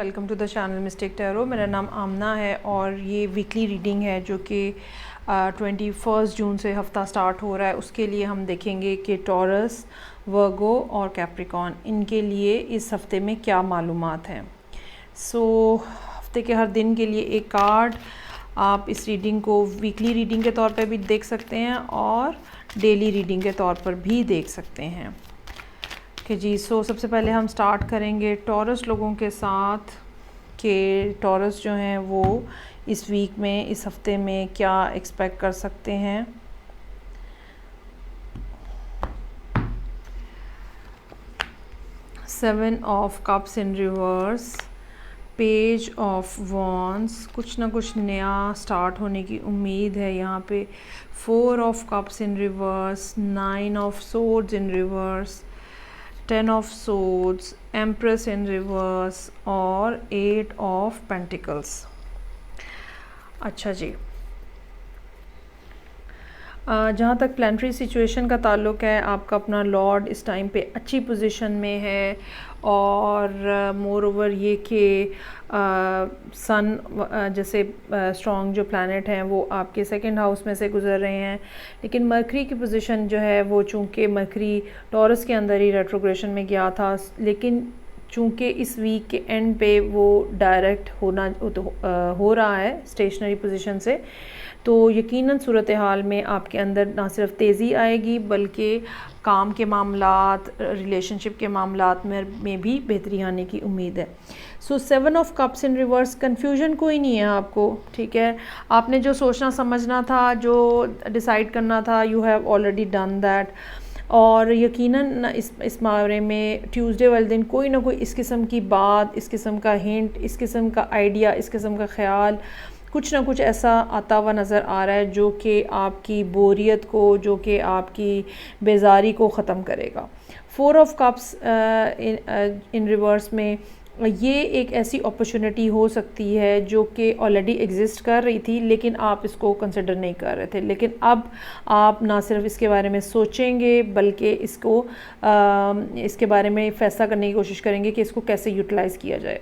Welcome to the channel Mystic Tarot. मेरा नाम आमना है और ये वीकली रीडिंग है जो कि 21 जून से हफ़्ता स्टार्ट हो रहा है। उसके लिए हम देखेंगे कि टॉरस, वर्गो और कैप्रिकॉर्न इनके लिए इस हफ़्ते में क्या मालूमात हैं। हफ़्ते के हर दिन के लिए एक कार्ड आप इस रीडिंग को वीकली रीडिंग के तौर पे भी देख सकते हैं और डेली रीडिंग के तौर पर भी देख सकते हैं कि जी। सबसे पहले हम स्टार्ट करेंगे टॉरस लोगों के साथ कि टॉरस जो हैं वो इस वीक में, इस हफ्ते में क्या एक्सपेक्ट कर सकते हैं। Seven of cups in reverse, page of wands, कुछ ना कुछ नया स्टार्ट होने की उम्मीद है यहाँ पे। Four of cups in reverse, nine of swords in reverse, 10 of swords, empress in reverse और 8 ऑफ पेंटिकल्स। अच्छा जी, जहाँ तक प्लानिटरी सिचुएशन का ताल्लुक़ है, आपका अपना लॉर्ड इस टाइम पे अच्छी पोजीशन में है और मोर ओवर ये कि सन जैसे स्ट्रॉन्ग जो प्लैनेट हैं वो आपके सेकंड हाउस में से गुजर रहे हैं। लेकिन मरकरी की पोजीशन जो है वो, चूँकि मरकरी टॉरस के अंदर ही रेट्रोग्रेशन में गया था, लेकिन चूँकि इस वीक के एंड पे वो डायरेक्ट हो रहा है स्टेशनरी पोजीशन से, तो यकीनन सूरत हाल में आपके अंदर ना सिर्फ तेज़ी आएगी बल्कि काम के मामलात, रिलेशनशिप के मामलात में भी बेहतरी आने की उम्मीद है। Seven of cups in reverse, confusion कोई नहीं है आपको, ठीक है। आपने जो सोचना समझना था, जो डिसाइड करना था, you have already done that. और यकीनन इस बारे में ट्यूसडे वाले दिन कोई ना कोई इस किस्म की बात, इस किस्म का हिंट, इस किस्म का आइडिया, इस किस्म का ख़्याल, कुछ ना कुछ ऐसा आता हुआ नज़र आ रहा है जो कि आपकी बोरियत को, जो कि आपकी बेजारी को ख़त्म करेगा। Four of cups in reverse में ये एक ऐसी अपॉर्चुनिटी हो सकती है जो कि ऑलरेडी एग्जिस्ट कर रही थी लेकिन आप इसको कंसिडर नहीं कर रहे थे। लेकिन अब आप ना सिर्फ इसके बारे में सोचेंगे बल्कि इसके बारे में फ़ैसला करने की कोशिश करेंगे कि इसको कैसे यूटिलाइज़ किया जाए।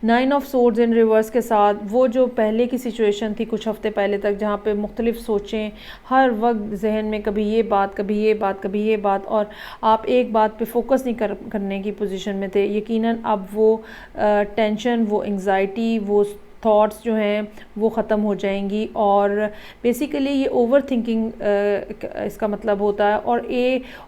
Nine of swords in reverse के साथ वो जो पहले की सिचुएशन थी कुछ हफ्ते पहले तक, जहाँ पे मुख्तलिफ सोचें हर वक्त जहन में, कभी ये बात, कभी ये बात, कभी ये बात, और आप एक बात पे फोकस नहीं करने की पोजीशन में थे। यकीनन अब वो टेंशन, वो एंग्जाइटी, वो थॉट्स जो हैं वो ख़त्म हो जाएंगी और बेसिकली ये ओवर थिंकिंग इसका मतलब होता है। और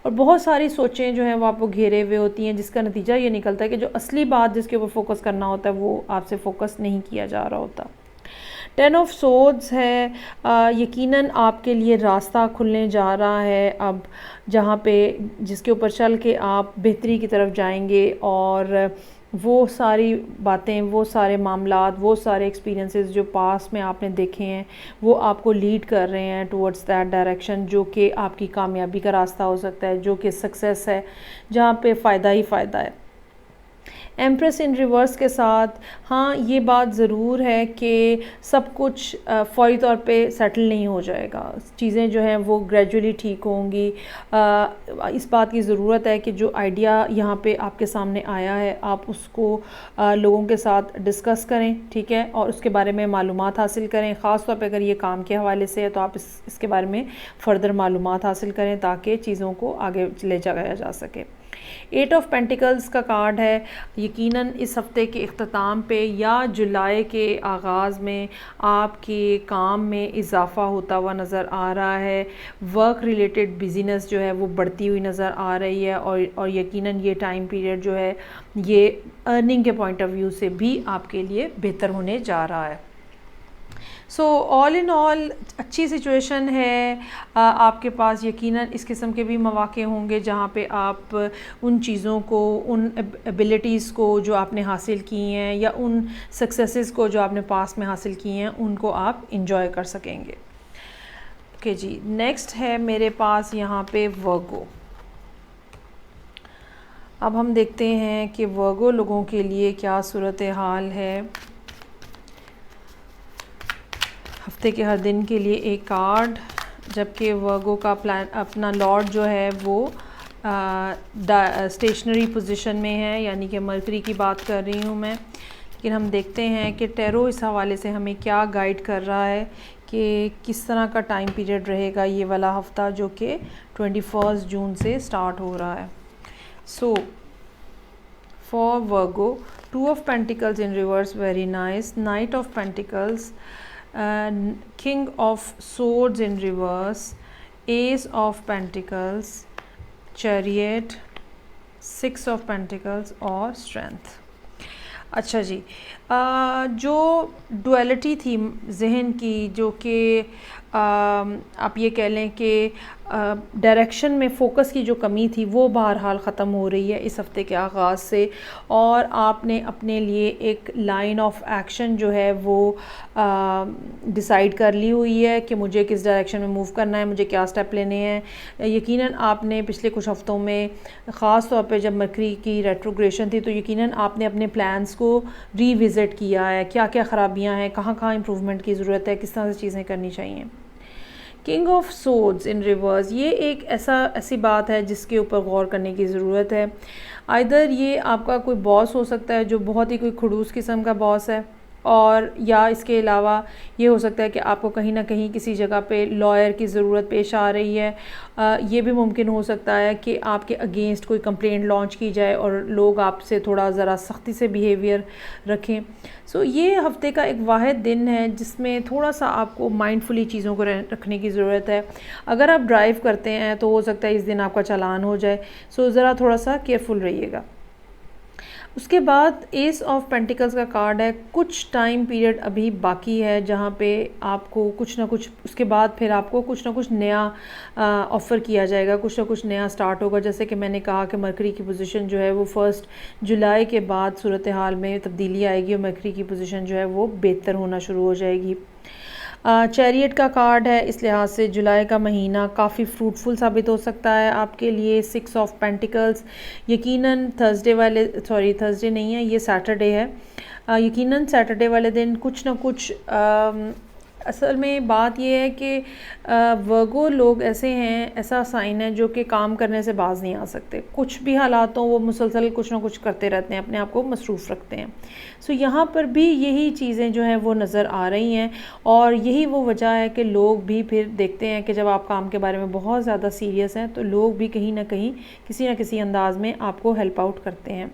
बहुत सारी सोचें जो हैं वो आपको घेरे हुए होती हैं, जिसका नतीजा ये निकलता है कि जो असली बात जिसके ऊपर फोकस करना होता है वो आपसे फोकस नहीं किया जा रहा होता। 10 ऑफ सोर्ड्स है, यकीनन आपके लिए रास्ता खुलने जा रहा है अब, जहाँ पे जिसके ऊपर चल के आप बेहतरी की तरफ जाएंगे और वो सारी बातें, वो सारे मामलात, वो सारे एक्सपीरियंसेस जो पास में आपने देखे हैं वो आपको लीड कर रहे हैं टुवर्ड्स दैट डायरेक्शन, जो कि आपकी कामयाबी का रास्ता हो सकता है, जो कि सक्सेस है, जहाँ पे फ़ायदा ही फ़ायदा है। एम्प्रेस इन रिवर्स के साथ हाँ, ये बात ज़रूर है कि सब कुछ फौरी तौर पे सेटल नहीं हो जाएगा, चीज़ें जो हैं वो ग्रेजुअली ठीक होंगी। इस बात की ज़रूरत है कि जो आइडिया यहाँ पे आपके सामने आया है आप उसको लोगों के साथ डिस्कस करें, ठीक है, और उसके बारे में मालूमात हासिल करें। ख़ास तौर पे अगर ये काम के हवाले से है तो आप इसके बारे में फ़र्दर मालूमात हासिल करें ताकि चीज़ों को आगे ले जाया जा सके। 8 ऑफ पेंटिकल्स का कार्ड है, यकीनन इस हफ़्ते के इख्तिताम पे या जुलाई के आगाज़ में आपके काम में इजाफ़ा होता हुआ नज़र आ रहा है। वर्क रिलेटेड बिज़नेस जो है वो बढ़ती हुई नज़र आ रही है और यकीनन ये टाइम पीरियड जो है ये अर्निंग के पॉइंट ऑफ व्यू से भी आपके लिए बेहतर होने जा रहा है। ऑल इन ऑल अच्छी सिचुएशन है आपके पास। यकीनन इस किस्म के भी मौके होंगे जहाँ पे आप उन चीज़ों को, उन एबिलिटीज़ को जो आपने हासिल की हैं या उन सक्सेसेस को जो आपने पास में हासिल की हैं उनको आप इंजॉय कर सकेंगे। ओके जी, नेक्स्ट है मेरे पास यहाँ पे वर्गो। अब हम देखते हैं कि वर्गो लोगों के लिए क्या सूरत हाल है। हफ्ते के हर दिन के लिए एक कार्ड, जबकि वर्गो का प्लान, अपना लॉर्ड जो है वो स्टेशनरी पोजीशन में है, यानी कि मरकरी की बात कर रही हूँ मैं। लेकिन हम देखते हैं कि टैरो इस हवाले से हमें क्या गाइड कर रहा है कि किस तरह का टाइम पीरियड रहेगा ये वाला हफ़्ता, जो कि 21 जून से स्टार्ट हो रहा है। So for Virgo, 2 of Pentacles in reverse, very nice. Knight of Pentacles, King of Swords in reverse, Ace of Pentacles, Chariot, 6 of Pentacles और Strength। अच्छा जी, जो डुअलिटी थी जहन की, जो कि आप ये कह लें कि डायरेक्शन में फ़ोकस की जो कमी थी, वो बहरहाल ख़त्म हो रही है इस हफ़्ते के आगाज़ से। और आपने अपने लिए एक लाइन ऑफ एक्शन जो है वो डिसाइड कर ली हुई है कि मुझे किस डायरेक्शन में मूव करना है, मुझे क्या स्टेप लेने हैं। यकीनन आपने पिछले कुछ हफ़्तों में, ख़ास तौर पे जब मरकरी की रेट्रोग्रेशन थी, तो यकीनन आपने अपने प्लान्स को रीविज़िट किया है, क्या क्या ख़राबियाँ हैं, कहाँ कहाँ इम्प्रूवमेंट की ज़रूरत है, किस तरह से चीज़ें करनी चाहिए। King of swords in reverse, ये एक ऐसी बात है जिसके ऊपर गौर करने की ज़रूरत है। आइदर ये आपका कोई बॉस हो सकता है जो बहुत ही कोई खड़ूस किस्म का बॉस है, और या इसके अलावा ये हो सकता है कि आपको कहीं ना कहीं किसी जगह पे लॉयर की ज़रूरत पेश आ रही है। ये भी मुमकिन हो सकता है कि आपके अगेंस्ट कोई कंप्लेंट लॉन्च की जाए और लोग आपसे थोड़ा ज़रा सख्ती से बिहेवियर रखें। सो ये हफ़्ते का एक वाहिद दिन है जिसमें थोड़ा सा आपको माइंडफुली चीज़ों को रखने की ज़रूरत है। अगर आप ड्राइव करते हैं तो हो सकता है इस दिन आपका चालान हो जाए, सो ज़रा थोड़ा सा केयरफुल रहिएगा। उसके बाद एस ऑफ पेंटिकल्स का कार्ड है। कुछ टाइम पीरियड अभी बाकी है जहाँ पे आपको कुछ ना कुछ, उसके बाद फिर आपको कुछ ना कुछ नया ऑफ़र किया जाएगा, कुछ ना कुछ नया स्टार्ट होगा। जैसे कि मैंने कहा कि मरकरी की पोजीशन जो है वो 1 जुलाई के बाद सूरत हाल में तब्दीली आएगी और मरकरी की पोजीशन जो है वो बेहतर होना शुरू हो जाएगी। चैरियट का कार्ड है, इस लिहाज से जुलाई का महीना काफ़ी फ्रूटफुल साबित हो सकता है आपके लिए। 6 ऑफ पेंटिकल्स, यकीनन थर्सडे नहीं है, ये सैटरडे है। यकीनन सैटरडे वाले दिन कुछ ना कुछ असल में बात यह है कि वर्गो लोग ऐसे हैं, ऐसा साइन है जो कि काम करने से बाज नहीं आ सकते। कुछ भी हालात हों वो मुसलसल कुछ ना कुछ करते रहते हैं, अपने आप को मसरूफ़ रखते हैं। सो यहाँ पर भी यही चीज़ें जो हैं वो नज़र आ रही हैं, और यही वो वजह है कि लोग भी फिर देखते हैं कि जब आप काम के बारे में बहुत ज़्यादा सीरियस हैं तो लोग भी कहीं ना कहीं किसी न किसी अंदाज में आपको हेल्प आउट करते हैं।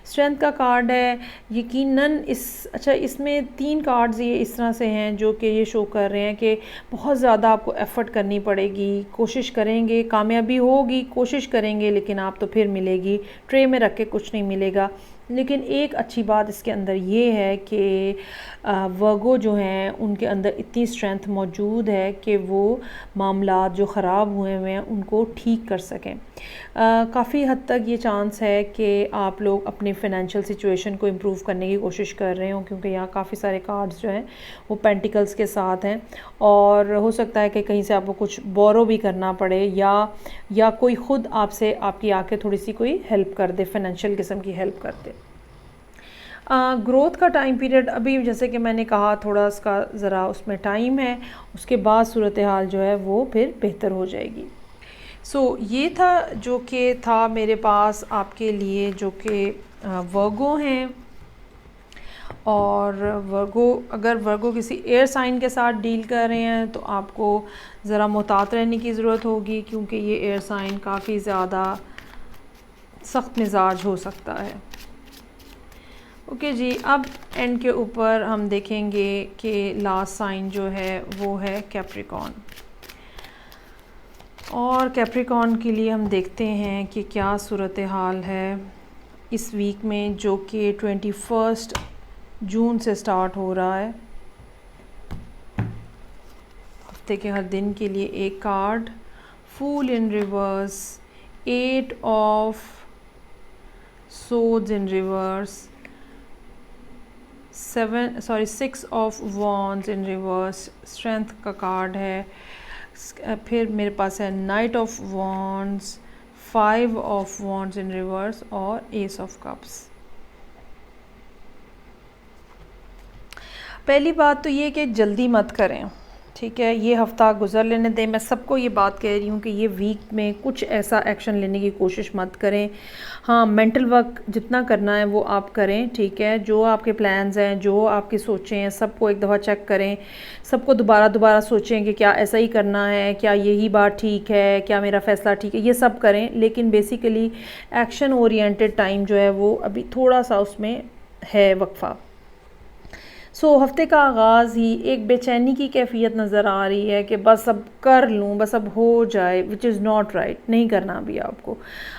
स्ट्रेंथ का कार्ड है, यकीनन इसमें 3 कार्ड्स ये इस तरह से हैं जो कि ये शो कर रहे हैं कि बहुत ज़्यादा आपको एफ़र्ट करनी पड़ेगी, कोशिश करेंगे, कामयाबी होगी, कोशिश करेंगे, लेकिन आप तो फिर मिलेगी, ट्रे में रख के कुछ नहीं मिलेगा। लेकिन एक अच्छी बात इसके अंदर ये है कि वर्गो जो हैं उनके अंदर इतनी स्ट्रेंथ मौजूद है कि वो मामलात जो ख़राब हुए हुए हैं उनको ठीक कर सकें। काफ़ी हद तक ये चांस है कि आप लोग अपनी फ़ाइनेंशियल सिचुएशन को इम्प्रूव करने की कोशिश कर रहे हो, क्योंकि यहाँ काफ़ी सारे कार्ड्स जो हैं वो पेंटिकल्स के साथ हैं, और हो सकता है कि कहीं से आपको कुछ बोरो भी करना पड़े, या कोई ख़ुद आपसे आपकी आके थोड़ी सी कोई हेल्प कर दे, फ़ाइनेंशियल किस्म की हेल्प कर दे। ग्रोथ का टाइम पीरियड अभी, जैसे कि मैंने कहा, थोड़ा इसका ज़रा उसमें टाइम है, उसके बाद सूरत हाल जो है वो फिर बेहतर हो जाएगी। सो ये था जो कि था मेरे पास आपके लिए, जो कि वर्गो हैं। और अगर वर्गो किसी एयर साइन के साथ डील कर रहे हैं तो आपको ज़रा मुहतात रहने की ज़रूरत होगी, क्योंकि ये एयर साइन काफ़ी ज़्यादा सख्त मिजाज हो सकता है। ओके जी, अब एंड के ऊपर हम देखेंगे कि लास्ट साइन जो है वो है कैप्रिकॉर्न, और कैप्रिकॉर्न के लिए हम देखते हैं कि क्या सूरत हाल है इस वीक में, जो कि 21 जून से स्टार्ट हो रहा है। हफ्ते के हर दिन के लिए एक card, fool in reverse, 8 of swords in reverse, 6 of wands in reverse, strength का कार्ड है। फिर मेरे पास है knight of wands, 5 of wands in reverse और एस ऑफ कप्स। पहली बात तो ये कि जल्दी मत करें, ठीक है, ये हफ़्ता गुज़र लेने दें। मैं सबको ये बात कह रही हूँ कि ये वीक में कुछ ऐसा एक्शन लेने की कोशिश मत करें। हाँ, मेंटल वर्क जितना करना है वो आप करें, ठीक है। जो आपके प्लान्स हैं, जो आपकी सोचें हैं, सबको एक दफ़ा चेक करें। सबको दोबारा दोबारा सोचें कि क्या ऐसा ही करना है, क्या यही बात ठीक है, क्या मेरा फ़ैसला ठीक है, ये सब करें। लेकिन बेसिकली एक्शन ओरिएंटेड टाइम जो है वो अभी थोड़ा सा उसमें है वक्फ़ा। हफ्ते का आगाज़ ही एक बेचैनी की कैफियत नज़र आ रही है कि बस अब कर लूँ, बस अब हो जाए, विच इज़ नॉट राइट। नहीं करना अभी आपको।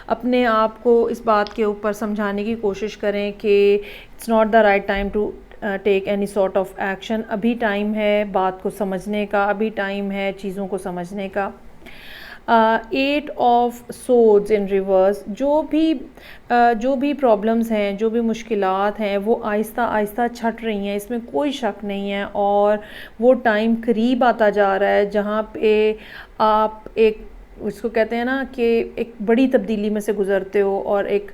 अपने आप को इस बात के ऊपर समझाने की कोशिश करें कि it's not the right time to take any sort of action. अभी टाइम है बात को समझने का, अभी टाइम है चीज़ों को समझने का। 8 ऑफ सोर्ड्स इन रिवर्स, जो भी प्रॉब्लम्स हैं, जो भी मुश्किलात हैं, वो आहिस्ता आहिस्ता छट रही हैं, इसमें कोई शक नहीं है। और वो टाइम करीब आता जा रहा है जहाँ पे आप एक, उसको कहते हैं ना कि एक बड़ी तब्दीली में से गुज़रते हो, और एक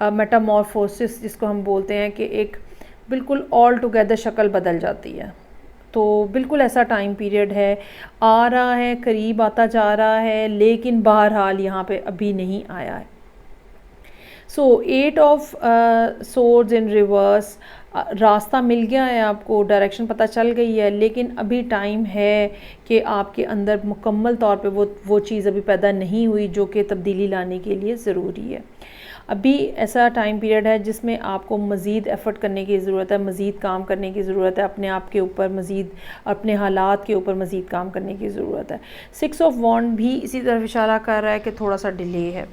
मेटामॉर्फोसिस जिसको हम बोलते हैं कि एक बिल्कुल ऑल टुगेदर शक्ल बदल जाती है। तो बिल्कुल ऐसा टाइम पीरियड है, आ रहा है, करीब आता जा रहा है, लेकिन बहरहाल यहाँ पे अभी नहीं आया है। 8 ऑफ सोर्ड्स इन रिवर्स, रास्ता मिल गया है आपको, डायरेक्शन पता चल गई है, लेकिन अभी टाइम है कि आपके अंदर मुकम्मल तौर पे वो चीज़ अभी पैदा नहीं हुई जो कि तब्दीली लाने के लिए ज़रूरी है। अभी ऐसा टाइम पीरियड है जिसमें आपको मज़ीद एफ़र्ट करने की ज़रूरत है, मज़ीद काम करने की ज़रूरत है, अपने आप के ऊपर मज़ीद, अपने हालात के ऊपर मज़ीद काम करने की ज़रूरत है। 6 ऑफ वॉन्ड भी इसी तरफ इशारा कर रहा है कि थोड़ा सा डिले है।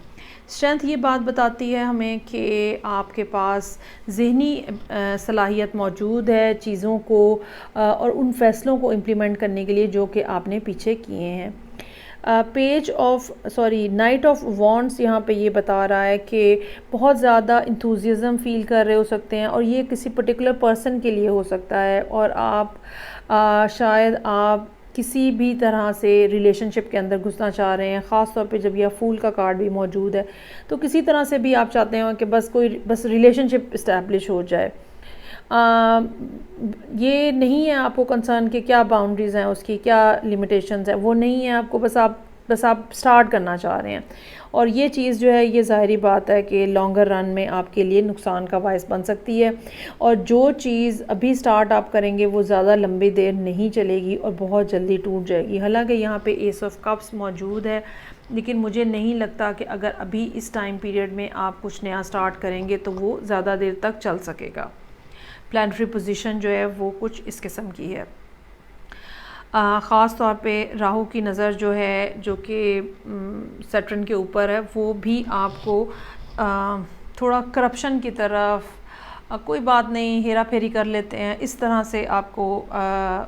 स्ट्रेंथ ये बात बताती है हमें कि आपके पास ज़हनी सलाहियत मौजूद है चीज़ों को और उन फ़ैसलों को इम्प्लीमेंट करने के लिए जो कि आपने पीछे किए हैं। नाइट ऑफ वॉन्ड्स यहाँ पे ये बता रहा है कि बहुत ज़्यादा इंथुजियाज़म फ़ील कर रहे हो सकते हैं, और ये किसी पर्टिकुलर पर्सन के लिए हो सकता है, और आप शायद आप किसी भी तरह से रिलेशनशिप के अंदर घुसना चाह रहे हैं। ख़ास तौर पे जब यह फूल का कार्ड भी मौजूद है, तो किसी तरह से भी आप चाहते हो कि बस रिलेशनशिप इस्टेब्लिश हो जाए। ये नहीं है आपको कंसर्न कि क्या बाउंड्रीज़ हैं उसकी, क्या लिमिटेशंस हैं, वो नहीं है आपको, बस आप स्टार्ट करना चाह रहे हैं। और ये चीज़ जो है, ये ज़ाहिरी बात है कि लॉन्गर रन में आपके लिए नुकसान का बायस बन सकती है, और जो चीज़ अभी स्टार्ट आप करेंगे वो ज़्यादा लंबी देर नहीं चलेगी और बहुत जल्दी टूट जाएगी। हालांकि यहाँ पे एस ऑफ कप्स मौजूद है, लेकिन मुझे नहीं लगता कि अगर अभी इस टाइम पीरियड में आप कुछ नया स्टार्ट करेंगे तो वो ज़्यादा देर तक चल सकेगा। प्लानिटरी पोजीशन जो है वो कुछ इस किस्म की है। ख़ास तौर पे राहु की नज़र जो है, जो कि सैटर्न के ऊपर है, वो भी आपको थोड़ा करप्शन की तरफ, कोई बात नहीं, हेरा फेरी कर लेते हैं, इस तरह से आपको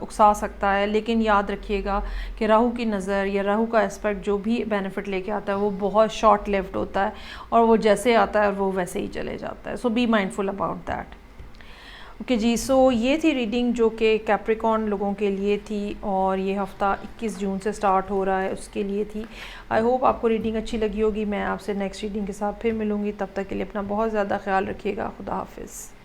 उकसा सकता है। लेकिन याद रखिएगा कि राहु की नज़र या राहु का एस्पेक्ट जो भी बेनिफिट लेके आता है वो बहुत शॉर्ट लिव्ड होता है, और वो जैसे आता है वो वैसे ही चले जाता है। So be mindful about that. Okay जी, ये थी रीडिंग जो कि कैप्रिकॉर्न लोगों के लिए थी, और ये हफ़्ता 21 जून से स्टार्ट हो रहा है, उसके लिए थी। आई होप आपको रीडिंग अच्छी लगी होगी। मैं आपसे नेक्स्ट रीडिंग के साथ फिर मिलूँगी, तब तक के लिए अपना बहुत ज़्यादा ख्याल रखिएगा। खुदा हाफिज़।